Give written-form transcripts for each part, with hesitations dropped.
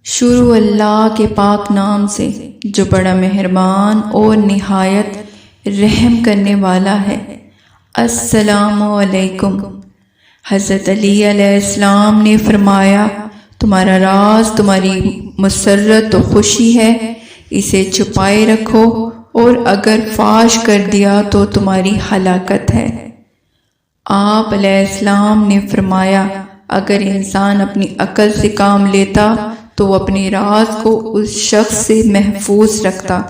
شروع اللہ کے پاک نام سے جو بڑا مہربان اور نہایت رحم کرنے والا ہے۔ السلام علیکم۔ حضرت علی علیہ السلام نے فرمایا، تمہارا راز تمہاری مسرت و خوشی ہے، اسے چھپائے رکھو، اور اگر فاش کر دیا تو تمہاری ہلاکت ہے۔ آپ علیہ السلام نے فرمایا، اگر انسان اپنی عقل سے کام لیتا تو وہ اپنے راز کو اس شخص سے محفوظ رکھتا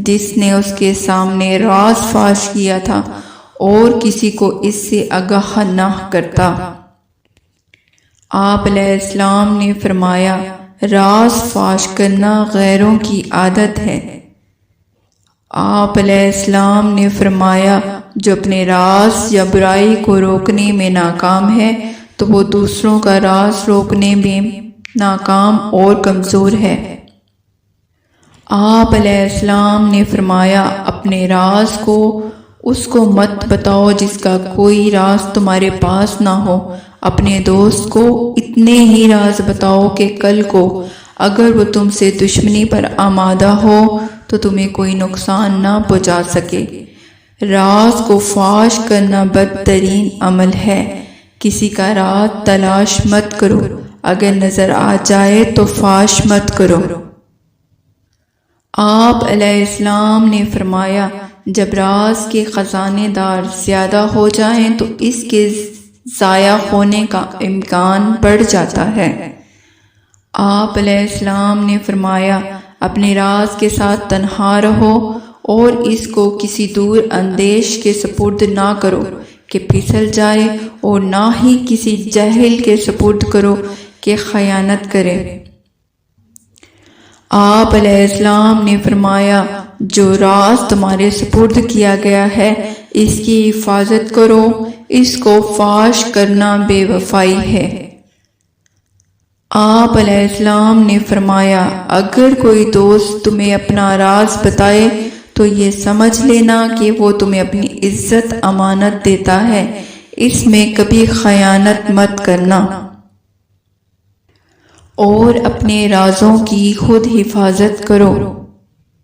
جس نے اس کے سامنے راز فاش کیا تھا، اور کسی کو اس سے آگاہ نہ کرتا۔ آپ علیہ السلام نے فرمایا، راز فاش کرنا غیروں کی عادت ہے۔ آپ علیہ السلام نے فرمایا، جو اپنے راز یا برائی کو روکنے میں ناکام ہے تو وہ دوسروں کا راز روکنے میں ناکام اور کمزور ہے۔ آپ علیہ السلام نے فرمایا، اپنے راز کو اس کو مت بتاؤ جس کا کوئی راز تمہارے پاس نہ ہو۔ اپنے دوست کو اتنے ہی راز بتاؤ کہ کل کو اگر وہ تم سے دشمنی پر آمادہ ہو تو تمہیں کوئی نقصان نہ پہنچا سکے۔ راز کو فاش کرنا بدترین عمل ہے۔ کسی کا راز تلاش مت کرو، اگر نظر آ جائے تو فاش مت کرو۔ آپ علیہ السلام نے فرمایا، جب راز کے خزانے دار زیادہ ہو جائیں تو اس کے ضائع ہونے کا امکان بڑھ جاتا ہے۔ آپ علیہ السلام نے فرمایا، اپنے راز کے ساتھ تنہا رہو اور اس کو کسی دور اندیش کے سپرد نہ کرو کہ پھسل جائے، اور نہ ہی کسی جاہل کے سپرد کرو کہ خیانت کرے۔ آپ علیہ السلام نے فرمایا، جو راز تمہارے سپرد کیا گیا ہے اس کی حفاظت کرو، اس کو فاش کرنا بے وفائی ہے۔ آپ علیہ السلام نے فرمایا، اگر کوئی دوست تمہیں اپنا راز بتائے تو یہ سمجھ لینا کہ وہ تمہیں اپنی عزت امانت دیتا ہے، اس میں کبھی خیانت مت کرنا، اور اپنے رازوں کی خود حفاظت کرو۔